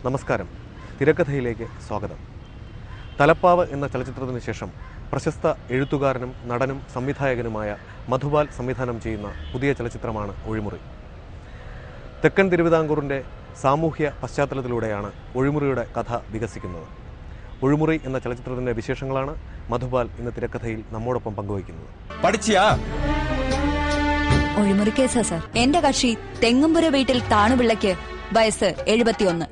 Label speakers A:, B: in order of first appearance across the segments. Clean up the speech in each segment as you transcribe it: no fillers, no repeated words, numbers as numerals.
A: നമസ്കാരം. തിരക്കഥയിലേക്ക് സ്വാഗതം. തലപ്പാവ് എന്ന ചലച്ചിത്രത്തിന് ശേഷം പ്രശസ്ത എഴുത്തുകാരനും നടനും സംവിധായകനുമായ മധുപാൽ സംവിധാനം ചെയ്യുന്ന പുതിയ ചലച്ചിത്രമാണ് ഒഴിമുറി. തെക്കൻ തിരുവിതാംകൂറിൻ്റെ സാമൂഹ്യ പശ്ചാത്തലത്തിലൂടെയാണ് ഒഴിമുറിയുടെ കഥ വികസിക്കുന്നത്. ഒഴിമുറി എന്ന ചലച്ചിത്രത്തിൻ്റെ വിശേഷങ്ങളാണ് മധുപാൽ ഇന്ന് തിരക്കഥയിൽ നമ്മോടൊപ്പം പങ്കുവയ്ക്കുന്നത്.
B: ഒഴിമുറി കേസാ സാർ. എന്റെ കക്ഷി തെങ്ങുംപുര വീട്ടിൽ താണുപിള്ളയ്ക്ക് വയസ്സ് 71.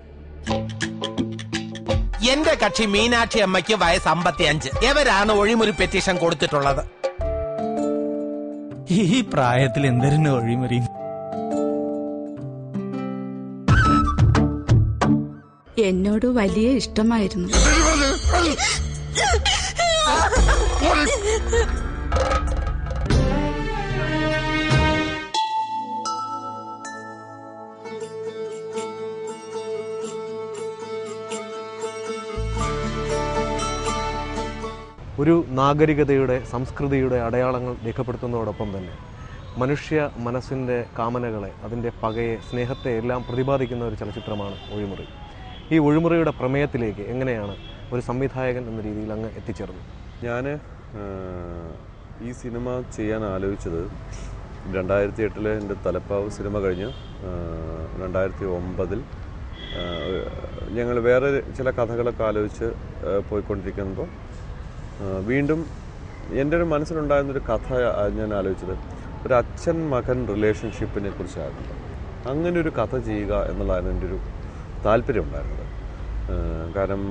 C: എന്റെ കക്ഷി മീനാക്ഷി അമ്മയ്ക്ക് വയസ്സ് 55. എവരാണ് ഒഴിമുറി പെറ്റീഷൻ കൊടുത്തിട്ടുള്ളത്?
D: ഈ പ്രായത്തിൽ എന്തിനു ഒഴിമുറി?
E: എന്നോട് വലിയ ഇഷ്ടമായിരുന്നു.
A: ഒരു നാഗരികതയുടെ സംസ്കൃതിയുടെ അടയാളങ്ങൾ രേഖപ്പെടുത്തുന്നതോടൊപ്പം തന്നെ മനുഷ്യ മനസ്സിൻ്റെ കാമനകളെ, അതിൻ്റെ പകയെ, സ്നേഹത്തെ എല്ലാം പ്രതിപാദിക്കുന്ന ഒരു ചലച്ചിത്രമാണ് ഒഴിമുറി. ഈ ഒഴിമുറിയുടെ പ്രമേയത്തിലേക്ക് എങ്ങനെയാണ് ഒരു സംവിധായകൻ എന്ന രീതിയിൽ അങ്ങ് എത്തിച്ചേർന്നത്?
F: ഞാൻ ഈ സിനിമ ചെയ്യാൻ ആലോചിച്ചത് 2008 എൻ്റെ തലപ്പാവ് സിനിമ കഴിഞ്ഞ് 2009 ഞങ്ങൾ വേറെ ചില കഥകളൊക്കെ ആലോചിച്ച് പോയിക്കൊണ്ടിരിക്കുമ്പോൾ വീണ്ടും എൻ്റെ ഒരു മനസ്സിലുണ്ടായിരുന്നൊരു കഥ ഞാൻ ആലോചിച്ചത് ഒരു അച്ഛൻ മകൻ റിലേഷൻഷിപ്പിനെ കുറിച്ചായിരുന്നു. അങ്ങനെ ഒരു കഥ ചെയ്യുക എന്നുള്ളതാണ് എൻ്റെ ഒരു താല്പര്യം ഉണ്ടായിരുന്നത്. കാരണം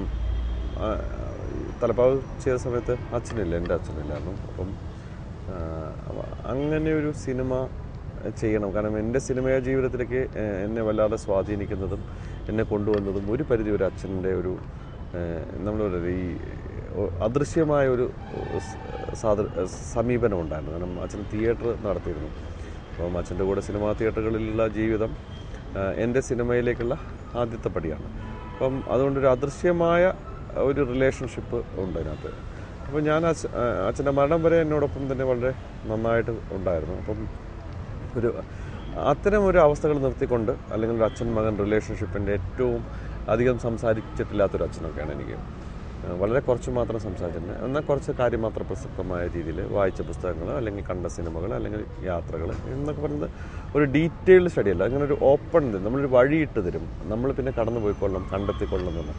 F: തലപ്പാവ് ചെയ്ത സമയത്ത് അച്ഛനില്ല, എൻ്റെ അച്ഛനില്ലായിരുന്നു. അപ്പം അങ്ങനെ ഒരു സിനിമ ചെയ്യണം. കാരണം എൻ്റെ സിനിമ ജീവിതത്തിലേക്ക് എന്നെ വല്ലാതെ സ്വാധീനിക്കുന്നതും എന്നെ കൊണ്ടുവന്നതും ഒരു പരിധി ഒരു അച്ഛൻ്റെ ഒരു നമ്മളൊരു ഈ അദൃശ്യമായ ഒരു സമീപനം ഉണ്ടായിരുന്നു. കാരണം അച്ഛൻ തിയേറ്റർ നടത്തിയിരുന്നു. അപ്പം അച്ഛൻ്റെ കൂടെ സിനിമാ തിയേറ്ററുകളിലുള്ള ജീവിതം എൻ്റെ സിനിമയിലേക്കുള്ള ആദ്യത്തെ പടിയാണ്. അപ്പം അതുകൊണ്ടൊരു അദൃശ്യമായ ഒരു റിലേഷൻഷിപ്പ് ഉണ്ട് അതിനകത്ത്. അപ്പം ഞാൻ അച്ഛൻ്റെ മരണം വരെ എന്നോടൊപ്പം തന്നെ വളരെ നന്നായിട്ട് ഉണ്ടായിരുന്നു. അപ്പം അത്തരം ഒരു അവസ്ഥകൾ നിർത്തിക്കൊണ്ട്, അല്ലെങ്കിൽ ഒരു അച്ഛൻ മകൻ റിലേഷൻഷിപ്പിൻ്റെ ഏറ്റവും അധികം സംസാരിച്ചിട്ടില്ലാത്തൊരു അച്ഛനൊക്കെയാണ് എനിക്ക്. വളരെ കുറച്ച് മാത്രം സംസാരിച്ചിട്ടുണ്ട്. എന്നാൽ കുറച്ച് കാര്യം മാത്രം പ്രസക്തമായ രീതിയിൽ വായിച്ച പുസ്തകങ്ങൾ, അല്ലെങ്കിൽ കണ്ട സിനിമകൾ, അല്ലെങ്കിൽ യാത്രകൾ എന്നൊക്കെ പറയുന്നത് ഒരു ഡീറ്റെയിൽഡ് സ്റ്റഡി അല്ല. അങ്ങനെ ഒരു ഓപ്പൺ, നമ്മളൊരു വഴിയിട്ട് തരും, നമ്മൾ പിന്നെ കടന്നു പോയിക്കൊള്ളണം, കണ്ടെത്തിക്കൊള്ളണം.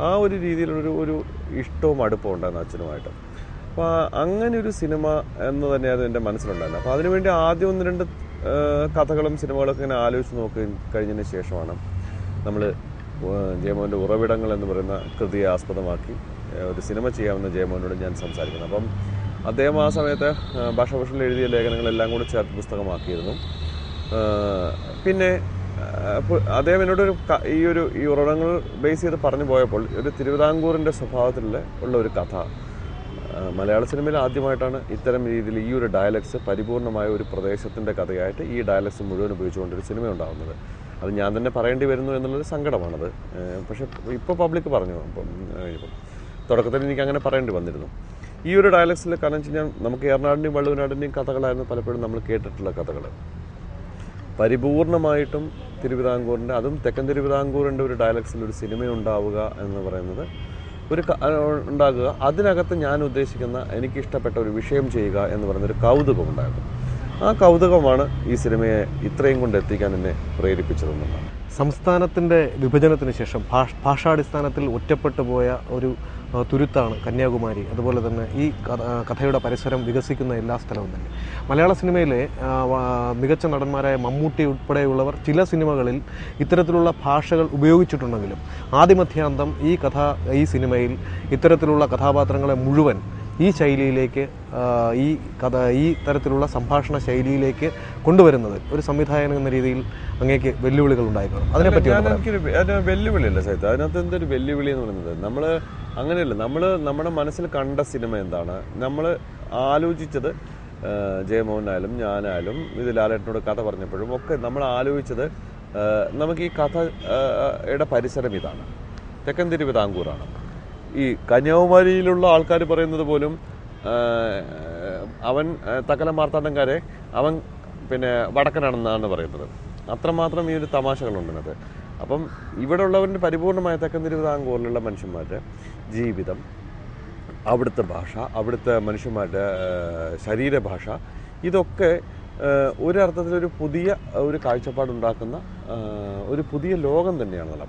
F: ആ ഒരു രീതിയിലൊരു ഇഷ്ടവും അടുപ്പവും ഉണ്ടായിരുന്നു അച്ഛനുമായിട്ട്. അപ്പോൾ അങ്ങനെ ഒരു സിനിമ എന്ന് തന്നെയായിരുന്നു എൻ്റെ മനസ്സിലുണ്ടായിരുന്നത്. അപ്പോൾ അതിനുവേണ്ടി ആദ്യം 1-2 കഥകളും സിനിമകളൊക്കെ ഇങ്ങനെ ആലോചിച്ച് നോക്കി കഴിഞ്ഞതിന് ശേഷമാണ് നമ്മൾ ജയമോഹൻ്റെ ഉറവിടങ്ങൾ എന്ന് പറയുന്ന കൃതിയെ ആസ്പദമാക്കി ഒരു സിനിമ ചെയ്യാമെന്ന് ജയമോഹനോട് ഞാൻ സംസാരിക്കുന്നത്. അപ്പം അദ്ദേഹം ആ സമയത്ത് ഭാഷാഭൂഷണിൽ എഴുതിയ ലേഖനങ്ങളെല്ലാം കൂടി ചേർത്ത് പുസ്തകമാക്കിയിരുന്നു. പിന്നെ അദ്ദേഹം എന്നോടൊരു ഈ ഉറവിടങ്ങൾ ബേസ് ചെയ്ത് പറഞ്ഞു പോയപ്പോൾ ഒരു തിരുവിതാംകൂറിൻ്റെ സ്വഭാവത്തിലുള്ള ഒരു കഥ, മലയാള സിനിമയിൽ ആദ്യമായിട്ടാണ് ഇത്തരം രീതിയിൽ ഈ ഒരു ഡയലക്ട്സ് പരിപൂർണമായ ഒരു പ്രദേശത്തിൻ്റെ കഥയായിട്ട് ഈ ഡയലക്ട്സ് മുഴുവൻ ഉപയോഗിച്ചുകൊണ്ടൊരു സിനിമ ഉണ്ടാകുന്നത്. അത് ഞാൻ തന്നെ പറയേണ്ടി വരുന്നു എന്നുള്ളൊരു സങ്കടമാണത്. പക്ഷേ ഇപ്പോൾ പബ്ലിക് പറഞ്ഞു. അപ്പം തുടക്കത്തിൽ എനിക്ക് അങ്ങനെ പറയേണ്ടി വന്നിരുന്നു. ഈ ഒരു ഡയലക്ട്സിൽ കാരണം വെച്ച് കഴിഞ്ഞാൽ നമുക്ക് ഏറനാടിൻ്റെയും വള്ളുവനാടിൻ്റെയും കഥകളായിരുന്നു പലപ്പോഴും നമ്മൾ കേട്ടിട്ടുള്ള കഥകൾ. പരിപൂർണമായിട്ടും തിരുവിതാംകൂറിൻ്റെ, അതും തെക്കൻ തിരുവിതാംകൂറിൻ്റെ ഒരു ഡയലക്ട്സിൽ ഒരു സിനിമ ഉണ്ടാവുക എന്ന് പറയുന്നത് ഉണ്ടാകുക, അതിനകത്ത് ഞാൻ ഉദ്ദേശിക്കുന്ന എനിക്കിഷ്ടപ്പെട്ട ഒരു വിഷയം ചെയ്യുക എന്ന് പറയുന്നൊരു കൗതുകമുണ്ടായിരുന്നു. ആ കൗതുകമാണ് ഈ സിനിമയെ ഇത്രയും കൊണ്ട് എത്തിക്കാൻ എന്നെ പ്രേരിപ്പിച്ചതെന്നുള്ളതാണ്.
A: സംസ്ഥാനത്തിൻ്റെ വിഭജനത്തിന് ശേഷം ഭാഷാടിസ്ഥാനത്തിൽ ഒറ്റപ്പെട്ടു പോയ ഒരു തുരുത്താണ് കന്യാകുമാരി. അതുപോലെ തന്നെ ഈ കഥയുടെ പരിസരം വികസിക്കുന്ന എല്ലാ സ്ഥലവും തന്നെ. മലയാള സിനിമയിലെ മികച്ച നടന്മാരായ മമ്മൂട്ടി ഉൾപ്പെടെയുള്ളവർ ചില സിനിമകളിൽ ഇത്തരത്തിലുള്ള ഭാഷകൾ ഉപയോഗിച്ചിട്ടുണ്ടെങ്കിലും ആദിമധ്യാന്തം ഈ സിനിമയിൽ ഇത്തരത്തിലുള്ള കഥാപാത്രങ്ങളെ മുഴുവൻ ഈ ശൈലിയിലേക്ക്, ഈ തരത്തിലുള്ള സംഭാഷണ ശൈലിയിലേക്ക് കൊണ്ടുവരുന്നത് ഒരു സംവിധായകൻ എന്ന രീതിയിൽ അങ്ങേക്ക് വെല്ലുവിളികൾ ഉണ്ടായിരുന്നു. അതിനെപ്പറ്റി
F: എനിക്കൊരു വെല്ലുവിളിയല്ല സഹിത. അതിനകത്ത് എന്തൊരു വെല്ലുവിളി എന്ന് പറയുന്നത്, നമ്മൾ അങ്ങനെയല്ല, നമ്മുടെ മനസ്സിൽ കണ്ട സിനിമ എന്താണ്, നമ്മൾ ആലോചിച്ചത്, ജയമോഹനായാലും ഞാനായാലും ഇത് ലാലേട്ടനോട് കഥ പറഞ്ഞപ്പോഴും ഒക്കെ നമ്മൾ ആലോചിച്ചത് നമുക്ക് ഈ കഥയുടെ പരിസരം ഇതാണ്, തെക്കൻ തിരുവിതാംകൂറാണ്. ഈ കന്യാകുമാരിയിലുള്ള ആൾക്കാർ പറയുന്നത് പോലും അവൻ തക്കല മാർത്താണ്ഡൻകാരെ അവൻ പിന്നെ വടക്കനാണെന്നാണ് പറയുന്നത്. അത്രമാത്രം ഈ ഒരു തമാശകളുണ്ട് അതിനകത്ത്. അപ്പം ഇവിടെ ഉള്ളവരുടെ പരിപൂർണമായ തെക്കൻ തിരുവിതാംകൂറിലുള്ള മനുഷ്യന്മാരുടെ ജീവിതം, അവിടുത്തെ ഭാഷ, അവിടുത്തെ മനുഷ്യന്മാരുടെ ശരീരഭാഷ, ഇതൊക്കെ ഒരർത്ഥത്തിലൊരു പുതിയ ഒരു കാഴ്ചപ്പാടുണ്ടാക്കുന്ന ഒരു പുതിയ ലോകം തന്നെയാണല്ലോ.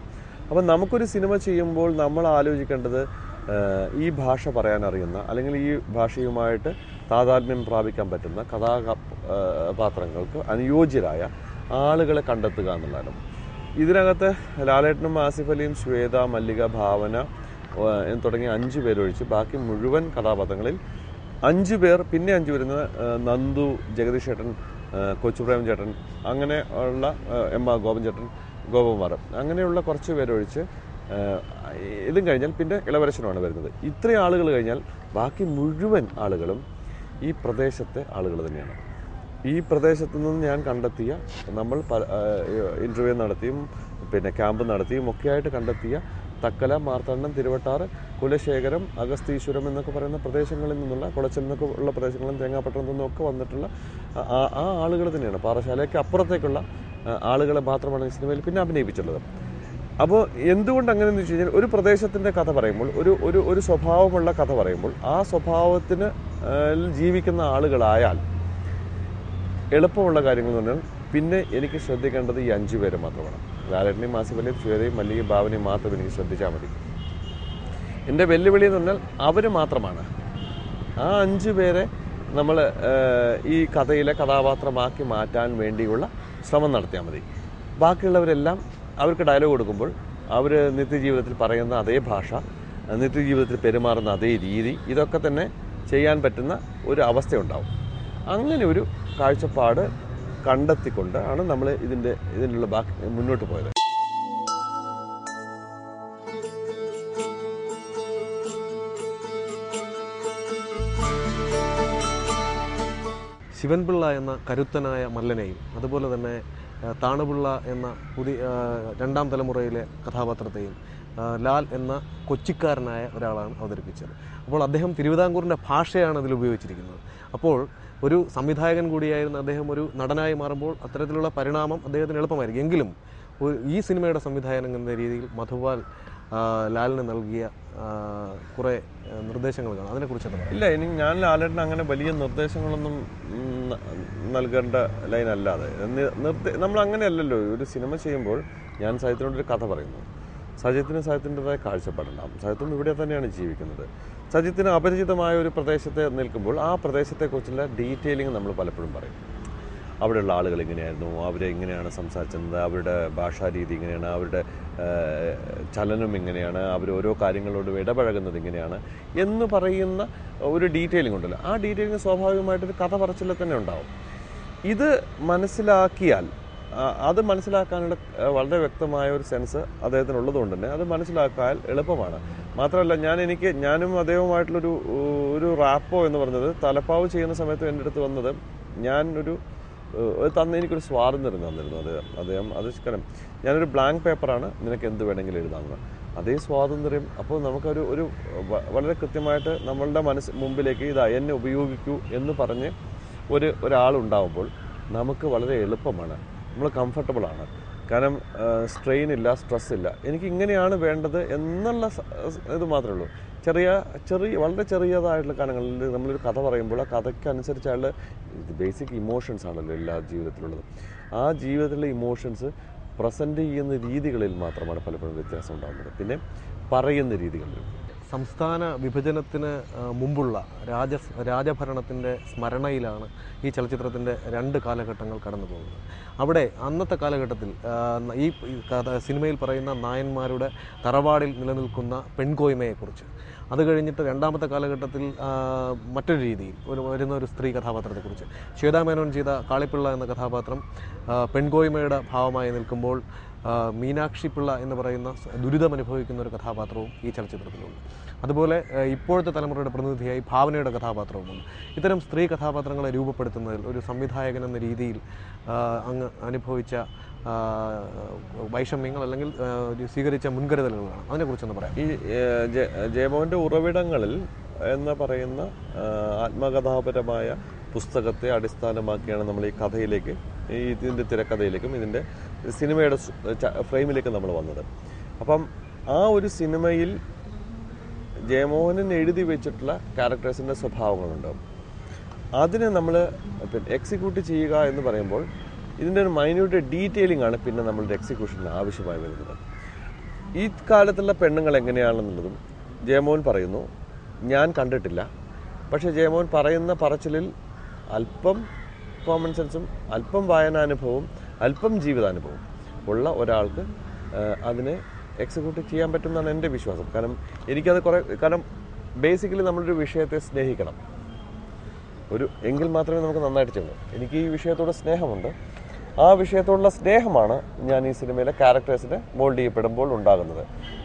F: അപ്പം നമുക്കൊരു സിനിമ ചെയ്യുമ്പോൾ നമ്മൾ ആലോചിക്കേണ്ടത് ഈ ഭാഷ പറയാനറിയുന്ന അല്ലെങ്കിൽ ഈ ഭാഷയുമായിട്ട് താതാത്മ്യം പ്രാപിക്കാൻ പറ്റുന്ന കഥാപാത്രങ്ങൾക്ക് അനുയോജ്യരായ ആളുകളെ കണ്ടെത്തുക എന്നുള്ളതാണ്. ഇതിനകത്ത് ലാലേട്ടനും ആസിഫ് അലിയും ശ്വേത, മല്ലിക, ഭാവന തുടങ്ങിയ 5 പേരൊഴിച്ച് ബാക്കി മുഴുവൻ കഥാപാത്രങ്ങളിൽ 5 പേർ, പിന്നെ 5 വരുന്ന നന്ദു, ജഗദീഷ് ചേട്ടൻ, കൊച്ചുപ്രേം ചേട്ടൻ, അങ്ങനെ ഉള്ള ഗോപൻ ചേട്ടൻ, ഗോപകുമാർ, അങ്ങനെയുള്ള കുറച്ച് പേരൊഴിച്ച് ഇതും കഴിഞ്ഞാൽ പിന്നെ ഇളവരശനുമാണ് വരുന്നത്. ഇത്രയും ആളുകൾ കഴിഞ്ഞാൽ ബാക്കി മുഴുവൻ ആളുകളും ഈ പ്രദേശത്തെ ആളുകൾ തന്നെയാണ്. ഈ പ്രദേശത്തു നിന്ന് ഞാൻ കണ്ടെത്തിയ, നമ്മൾ ഇൻ്റർവ്യൂ നടത്തിയും പിന്നെ ക്യാമ്പ് നടത്തിയും ഒക്കെയായിട്ട് കണ്ടെത്തിയ തക്കല, മാർത്താണ്ഡം, തിരുവട്ടാറ്, കുലശേഖരം, അഗസ്തീശ്വരം എന്നൊക്കെ പറയുന്ന പ്രദേശങ്ങളിൽ നിന്നുള്ള, കുളച്ചൽ എന്നൊക്കെ ഉള്ള പ്രദേശങ്ങളും തേങ്ങാപ്പട്ടണത്തിൽ നിന്നൊക്കെ വന്നിട്ടുള്ള ആ ആളുകൾ തന്നെയാണ്. പാറശാലയ്ക്ക് അപ്പുറത്തേക്കുള്ള ആളുകളെ മാത്രമാണ് ഈ സിനിമയിൽ പിന്നെ അഭിനയിപ്പിച്ചിട്ടുള്ളത്. അപ്പോൾ എന്തുകൊണ്ട് അങ്ങനെയെന്ന് വെച്ച് കഴിഞ്ഞാൽ, ഒരു പ്രദേശത്തിൻ്റെ കഥ പറയുമ്പോൾ, ഒരു സ്വഭാവമുള്ള കഥ പറയുമ്പോൾ, ആ സ്വഭാവത്തിന് ജീവിക്കുന്ന ആളുകളായാൽ എളുപ്പമുള്ള കാര്യങ്ങൾ എന്ന് പറഞ്ഞാൽ പിന്നെ എനിക്ക് ശ്രദ്ധിക്കേണ്ടത് ഈ 5 പേരെ മാത്രമാണ്. ലാലേട്ടനെയും ആസിഫ് അലിയും ശ്വേതയും മല്ലികയും ഭാവനയും മാത്രം എനിക്ക് ശ്രദ്ധിച്ചാൽ മതി. എൻ്റെ വെല്ലുവിളി എന്ന് പറഞ്ഞാൽ അവർ മാത്രമാണ്. ആ 5 പേരെ നമ്മൾ ഈ കഥയിലെ കഥാപാത്രമാക്കി മാറ്റാൻ വേണ്ടിയുള്ള ശ്രമം നടത്തിയാൽ മതി. ബാക്കിയുള്ളവരെല്ലാം അവർക്ക് ഡയലോഗ് കൊടുക്കുമ്പോൾ അവർ നിത്യജീവിതത്തിൽ പറയുന്ന അതേ ഭാഷ, നിത്യജീവിതത്തിൽ പെരുമാറുന്ന അതേ രീതി, ഇതൊക്കെ തന്നെ ചെയ്യാൻ പറ്റുന്ന ഒരു അവസ്ഥയുണ്ടാവും. അങ്ങനെ ഒരു കാഴ്ചപ്പാട് കണ്ടെത്തിക്കൊണ്ട് ആണ് നമ്മൾ ഇതിനുള്ള മുന്നോട്ട് പോയത്.
A: ശിവൻപിള്ള എന്ന കരുത്തനായ മല്ലനെയും അതുപോലെ തന്നെ താണുപിള്ള എന്ന രണ്ടാം തലമുറയിലെ കഥാപാത്രത്തെയും ലാൽ എന്ന കൊച്ചിക്കാരനായ ഒരാളാണ് അവതരിപ്പിച്ചത്. അപ്പോൾ അദ്ദേഹം തിരുവിതാംകൂറിൻ്റെ ഭാഷയാണ് അതിൽ ഉപയോഗിച്ചിരിക്കുന്നത്. അപ്പോൾ ഒരു സംവിധായകൻ കൂടിയായിരുന്ന അദ്ദേഹം ഒരു നടനായി മാറുമ്പോൾ അത്തരത്തിലുള്ള പരിണാമം അദ്ദേഹത്തിന് എളുപ്പമായിരിക്കും. എങ്കിലും ഈ സിനിമയുടെ സംവിധായകൻ എന്ന രീതിയിൽ മധുപാൽ ലാലിന് നൽകിയ കുറേ നിർദ്ദേശങ്ങൾ കാണാം. അതിനെക്കുറിച്ച്
F: ഇല്ല, ഇനി ഞാൻ ലാലേട്ടന് അങ്ങനെ വലിയ നിർദ്ദേശങ്ങളൊന്നും നൽകേണ്ട ലൈനല്ലാതെ നമ്മൾ അങ്ങനെയല്ലല്ലോ. ഒരു സിനിമ ചെയ്യുമ്പോൾ ഞാൻ സാഹിത്യത്തിനോടൊരു കഥ പറയുന്നു. സജിത്തിന് സാഹിത്യത്തിൻ്റെതായ കാഴ്ചപ്പാടുണ്ടാകും. സാഹിത്യം ഇവിടെ തന്നെയാണ് ജീവിക്കുന്നത്. സജിത്തിന് അപരിചിതമായ ഒരു പ്രദേശത്തെ നിൽക്കുമ്പോൾ ആ പ്രദേശത്തെക്കുറിച്ചുള്ള ഡീറ്റെയിലിംഗ് നമ്മൾ പലപ്പോഴും പറയും. അവിടെയുള്ള ആളുകൾ എങ്ങനെയായിരുന്നു, അവരെ എങ്ങനെയാണ് സംസാരിച്ചത്, അവരുടെ ഭാഷാരീതി എങ്ങനെയാണ്, അവരുടെ ചലനം എങ്ങനെയാണ്, അവർ ഓരോ കാര്യങ്ങളോട് ഇടപഴകുന്നത് എങ്ങനെയാണ് എന്ന് പറയുന്ന ഒരു ഡീറ്റെയിലിംഗ് ഉണ്ടല്ലോ. ആ ഡീറ്റെയിലിംഗ് സ്വാഭാവികമായിട്ടൊരു കഥ പറച്ചിൽ തന്നെ ഉണ്ടാവും. ഇത് മനസ്സിലാക്കിയാൽ, അത് മനസ്സിലാക്കാനുള്ള വളരെ വ്യക്തമായ ഒരു സെൻസ് അദ്ദേഹത്തിനുള്ളതുകൊണ്ട് തന്നെ അത് മനസ്സിലാക്കാൻ എളുപ്പമാണ്. മാത്രമല്ല, ഞാനും അദ്ദേഹവുമായിട്ടുള്ളൊരു റാപ്പോ എന്ന് പറഞ്ഞത്, തലപ്പാവ് ചെയ്യുന്ന സമയത്ത് എൻ്റെ അടുത്ത് വന്നത്, എനിക്കൊരു സ്വാതന്ത്ര്യം തന്നിരുന്നു അദ്ദേഹം. അത് കാരണം ഞാനൊരു ബ്ലാങ്ക് പേപ്പറാണ്, നിനക്ക് എന്ത് വേണമെങ്കിലും എഴുതാമെന്ന്. അതേ സ്വാതന്ത്ര്യം. അപ്പോൾ നമുക്കൊരു വളരെ കൃത്യമായിട്ട് നമ്മളുടെ മുമ്പിലേക്ക് എന്നെ ഉപയോഗിക്കൂ എന്ന് പറഞ്ഞ് ഒരാളുണ്ടാവുമ്പോൾ നമുക്ക് വളരെ എളുപ്പമാണ്, നമ്മൾ കംഫർട്ടബിളാണ്. കാരണം സ്ട്രെയിൻ ഇല്ല, സ്ട്രെസ് ഇല്ല. എനിക്ക് ഇങ്ങനെയാണ് വേണ്ടത് എന്നുള്ള ഇത് മാത്രമേ ഉള്ളൂ. വളരെ ചെറിയതായിട്ടുള്ള കാര്യങ്ങളിൽ നമ്മളൊരു കഥ പറയുമ്പോൾ ആ കഥയ്ക്കനുസരിച്ചുള്ള ബേസിക് ഇമോഷൻസ് ആണല്ലോ എല്ലാ ജീവിതത്തിലുള്ളത്. ആ ജീവിതത്തിലുള്ള ഇമോഷൻസ് പ്രസൻറ്റ് ചെയ്യുന്ന രീതികളിൽ മാത്രമാണ് പലപ്പോഴും വ്യത്യാസം ഉണ്ടാകുന്നത്. പിന്നെ പറയുന്ന രീതികളിലും.
A: സംസ്ഥാന വിഭജനത്തിന് മുമ്പുള്ള രാജഭരണത്തിൻ്റെ സ്മരണയിലാണ് ഈ ചലച്ചിത്രത്തിൻ്റെ 2 കാലഘട്ടങ്ങൾ കടന്നു പോകുന്നത്. അവിടെ അന്നത്തെ കാലഘട്ടത്തിൽ ഈ സിനിമയിൽ പറയുന്ന നായന്മാരുടെ തറവാടിൽ നിലനിൽക്കുന്ന പെൺകോയ്മയെക്കുറിച്ച്, അത് കഴിഞ്ഞിട്ട് രണ്ടാമത്തെ കാലഘട്ടത്തിൽ മറ്റൊരു രീതിയിൽ വരുന്ന ഒരു സ്ത്രീ കഥാപാത്രത്തെക്കുറിച്ച്, ശ്വേതാമേനോൻ ചെയ്ത കാളിപ്പിള്ള എന്ന കഥാപാത്രം പെൺകോയ്മയുടെ ഭാവമായി നിൽക്കുമ്പോൾ മീനാക്ഷി പിള്ള എന്ന് പറയുന്ന ദുരിതമനുഭവിക്കുന്ന ഒരു കഥാപാത്രവും ഈ ചലച്ചിത്രത്തിലുണ്ട്. അതുപോലെ ഇപ്പോഴത്തെ തലമുറയുടെ പ്രതിനിധിയായി ഭാവനയുടെ കഥാപാത്രവുമുണ്ട്. ഇത്തരം സ്ത്രീ കഥാപാത്രങ്ങളെ രൂപപ്പെടുത്തുന്നതിൽ ഒരു സംവിധായകൻ എന്ന രീതിയിൽ അങ്ങ് അനുഭവിച്ച വൈഷമ്യങ്ങൾ അല്ലെങ്കിൽ സ്വീകരിച്ച മുൻകരുതലുകളാണ്, അതിനെക്കുറിച്ചൊന്ന് പറയാം.
F: ഈ ജയമോഹൻ്റെ ഉറവിടങ്ങളിൽ എന്ന് പറയുന്ന ആത്മകഥാപരമായ പുസ്തകത്തെ അടിസ്ഥാനമാക്കിയാണ് നമ്മൾ ഈ കഥയിലേക്ക്, ഇതിൻ്റെ തിരക്കഥയിലേക്കും ഇതിൻ്റെ സിനിമയുടെ ഫ്രെയിമിലേക്കും നമ്മൾ വന്നത്. അപ്പം ആ ഒരു സിനിമയിൽ ജയമോഹനൻ എഴുതി വെച്ചിട്ടുള്ള ക്യാരക്ടേഴ്സിൻ്റെ സ്വഭാവങ്ങളുണ്ടാവും. അതിനെ നമ്മൾ എക്സിക്യൂട്ട് ചെയ്യുക എന്ന് പറയുമ്പോൾ ഇതിൻ്റെ ഒരു മൈന്യൂട്ട് ഡീറ്റെയിലിംഗ് ആണ് പിന്നെ നമ്മളുടെ എക്സിക്യൂഷന് ആവശ്യമായി വരുന്നത്. ഈ കാലത്തുള്ള പെണ്ണുങ്ങൾ എങ്ങനെയാണെന്നുള്ളതും ജയമോഹൻ പറയുന്നു. ഞാൻ കണ്ടിട്ടില്ല, പക്ഷേ ജയമോഹൻ പറയുന്ന പറച്ചിലിൽ അല്പം കോമൺ സെൻസും അല്പം വായനാനുഭവവും അല്പം ജീവിതാനുഭവവും ഉള്ള ഒരാൾക്ക് അതിനെ എക്സിക്യൂട്ട് ചെയ്യാൻ പറ്റുമെന്നാണ് എൻ്റെ വിശ്വാസം. കാരണം എനിക്കത് കാരണം ബേസിക്കലി നമ്മളൊരു വിഷയത്തെ സ്നേഹിക്കണം, എങ്കിൽ മാത്രമേ നമുക്ക് നന്നായിട്ട് ചെയ്യൂ. എനിക്ക് ഈ വിഷയത്തോട് സ്നേഹമുണ്ട്. ആ വിഷയത്തോടുള്ള സ്നേഹമാണ് ഞാൻ ഈ സിനിമയിലെ ക്യാരക്ടേഴ്സിനെ മോൾഡ് ചെയ്യപ്പെടുമ്പോൾ ഉണ്ടാകുന്നത്.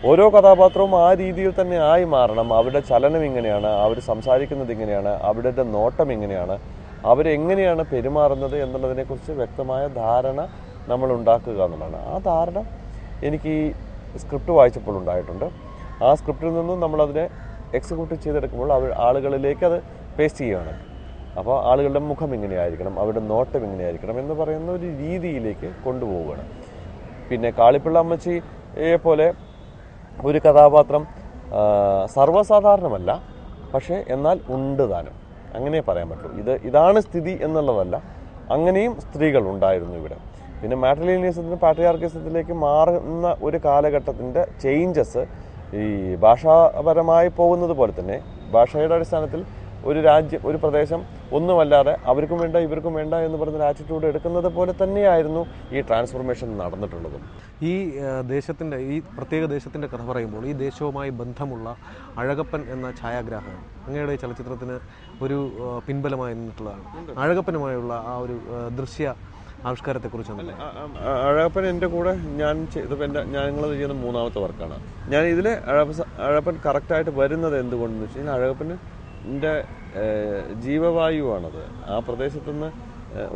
F: ഓരോ കഥാപാത്രവും ആ രീതിയിൽ തന്നെ ആയി മാറണം. അവരുടെ ചലനം ഇങ്ങനെയാണ്, അവർ സംസാരിക്കുന്നത് ഇങ്ങനെയാണ്, അവരുടെ നോട്ടം ഇങ്ങനെയാണ്, അവരെങ്ങനെയാണ് പെരുമാറുന്നത് എന്നുള്ളതിനെക്കുറിച്ച് വ്യക്തമായ ധാരണ നമ്മൾ ഉണ്ടാക്കുക എന്നുള്ളതാണ്. ആ ധാരണ എനിക്ക് ഈ സ്ക്രിപ്റ്റ് വായിച്ചപ്പോൾ ഉണ്ടായിട്ടുണ്ട്. ആ സ്ക്രിപ്റ്റിൽ നിന്നും നമ്മളതിനെ എക്സിക്യൂട്ട് ചെയ്തെടുക്കുമ്പോൾ ആളുകളിലേക്ക് അത് പേസ്റ്റ് ചെയ്യുകയാണ്. അപ്പോൾ ആളുകളുടെ മുഖം ഇങ്ങനെയായിരിക്കണം, അവരുടെ നോട്ടം ഇങ്ങനെയായിരിക്കണം എന്ന് പറയുന്ന ഒരു രീതിയിലേക്ക് കൊണ്ടുപോവുകയാണ്. പിന്നെ കാളിപ്പിള്ള അമ്മച്ചിയെ പോലെ ഒരു കഥാപാത്രം സർവ്വസാധാരണമല്ല, പക്ഷേ എന്നാൽ ഉണ്ട് താനും, അങ്ങനെ പറയാൻ പറ്റുള്ളൂ. ഇതാണ് സ്ഥിതി എന്നുള്ളതല്ല, അങ്ങനെയും സ്ത്രീകൾ ഉണ്ടായിരുന്നു ഇവിടെ. പിന്നെ മാട്രിലിനിയസത്തിന് പാട്രിയാർക്കിസത്തിലേക്ക് മാറുന്ന ഒരു കാലഘട്ടത്തിൻ്റെ ചേഞ്ചസ് ഈ ഭാഷാപരമായി പോകുന്നത് പോലെ തന്നെ ഭാഷയുടെ അടിസ്ഥാനത്തിൽ ഒരു രാജ്യം, ഒരു പ്രദേശം ഒന്നുമല്ലാതെ അവർക്കും വേണ്ട ഇവർക്കും വേണ്ട എന്ന് പറഞ്ഞൊരു ആറ്റിറ്റ്യൂഡ് എടുക്കുന്നത് പോലെ തന്നെയായിരുന്നു ഈ ട്രാൻസ്ഫോർമേഷൻ നടന്നിട്ടുള്ളതും.
A: ഈ ദേശത്തിൻ്റെ, ഈ പ്രത്യേക ദേശത്തിൻ്റെ കഥ പറയുമ്പോൾ ഈ ദേശവുമായി ബന്ധമുള്ള അഴകപ്പൻ എന്ന ഛായാഗ്രാഹകൻ അങ്ങയുടെ ചലച്ചിത്രത്തിന് ഒരു പിൻബലമായി നിന്നിട്ടുള്ളതാണ്. അഴകപ്പനുമായുള്ള ആ ഒരു ദൃശ്യ ആവിഷ്കാരത്തെക്കുറിച്ചാണ്.
F: അഴകപ്പൻ എൻ്റെ കൂടെ ഞങ്ങൾ ചെയ്യുന്ന മൂന്നാമത്തെ വർക്കാണ്. ഞാൻ ഇതിൽ അഴകപ്പൻ കറക്റ്റായിട്ട് വരുന്നത് എന്തുകൊണ്ടെന്ന് വെച്ച് കഴിഞ്ഞാൽ അഴകപ്പന് എൻ്റെ ജീവവായുവാണത്. ആ പ്രദേശത്തുനിന്ന്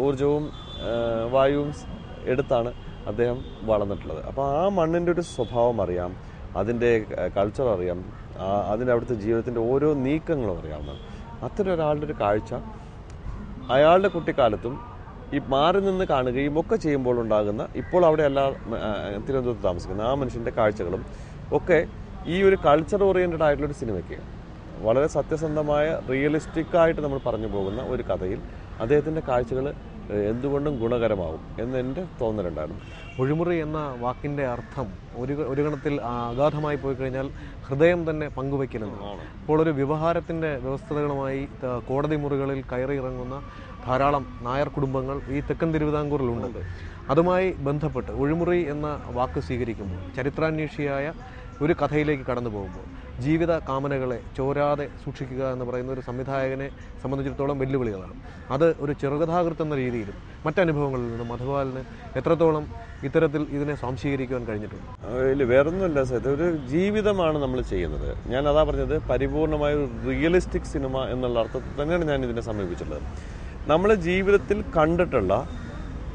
F: ഊർജവും വായുവും എടുത്താണ് അദ്ദേഹം വളർന്നിട്ടുള്ളത്. അപ്പോൾ ആ മണ്ണിൻ്റെ ഒരു സ്വഭാവം അറിയാം, അതിൻ്റെ കൾച്ചർ അറിയാം, അതിൻ്റെ അവിടുത്തെ ജീവിതത്തിൻ്റെ ഓരോ നീക്കങ്ങളും അറിയാവുന്നതാണ്. അത്തരം ഒരാളുടെ ഒരു കാഴ്ച അയാളുടെ കുട്ടിക്കാലത്തും ഈ മാറി നിന്ന് കാണുകയും ഒക്കെ ചെയ്യുമ്പോൾ ഉണ്ടാകുന്ന, ഇപ്പോൾ അവിടെ തിരുവനന്തപുരത്ത് താമസിക്കുന്ന ആ മനുഷ്യൻ്റെ കാഴ്ചകളും ഒക്കെ ഈ ഒരു കൾച്ചർ ഓറിയൻറ്റഡ് ആയിട്ടുള്ളൊരു സിനിമയ്ക്ക് വളരെ സത്യസന്ധമായ റിയലിസ്റ്റിക്കായിട്ട് നമ്മൾ പറഞ്ഞു പോകുന്ന ഒരു കഥയിൽ അദ്ദേഹത്തിൻ്റെ കാഴ്ചകൾ എന്തുകൊണ്ടും ഗുണകരമാവും എന്ന് എൻ്റെ തോന്നലുണ്ടായിരുന്നു.
A: ഒഴിമുറി എന്ന വാക്കിൻ്റെ അർത്ഥം ഒരു ഗണത്തിൽ അഗാധമായി പോയി കഴിഞ്ഞാൽ ഹൃദയം തന്നെ പങ്കുവയ്ക്കലെന്നാണ്. ഇപ്പോൾ ഒരു വ്യവഹാരത്തിൻ്റെ വ്യവസ്ഥകളുമായി കോടതി മുറികളിൽ കയറി ഇറങ്ങുന്ന ധാരാളം നായർ കുടുംബങ്ങൾ ഈ തെക്കൻ തിരുവിതാംകൂറിലുണ്ട്. അതുമായി ബന്ധപ്പെട്ട് ഒഴിമുറി എന്ന വാക്ക് സ്വീകരിക്കുമ്പോൾ ചരിത്രാന്വേഷിയായ ഒരു കഥയിലേക്ക് കടന്നു പോകുമ്പോൾ ജീവിത കാമനകളെ ചോരാതെ സൂക്ഷിക്കുക എന്ന് പറയുന്ന ഒരു സംവിധായകനെ സംബന്ധിച്ചിടത്തോളം വെല്ലുവിളികളാണ്. അത് ഒരു ചെറുകഥാകൃത്ത് എന്ന രീതിയിലും മറ്റനുഭവങ്ങളിൽ നിന്നും മധുപാലിന് എത്രത്തോളം ഇത്തരത്തിൽ ഇതിനെ സ്വാംശീകരിക്കുവാൻ കഴിഞ്ഞിട്ടുണ്ട്?
F: ഇല്ല, വേറൊന്നുമില്ല സത്യം, ഒരു ജീവിതമാണ് നമ്മൾ ചെയ്യുന്നത്. ഞാൻ അതാ പറഞ്ഞത്, പരിപൂർണമായ ഒരു റിയലിസ്റ്റിക് സിനിമ എന്നുള്ള അർത്ഥത്തിൽ തന്നെയാണ് ഞാൻ ഇതിനെ സമീപിച്ചിട്ടുള്ളത്. നമ്മൾ ജീവിതത്തിൽ കണ്ടിട്ടുള്ള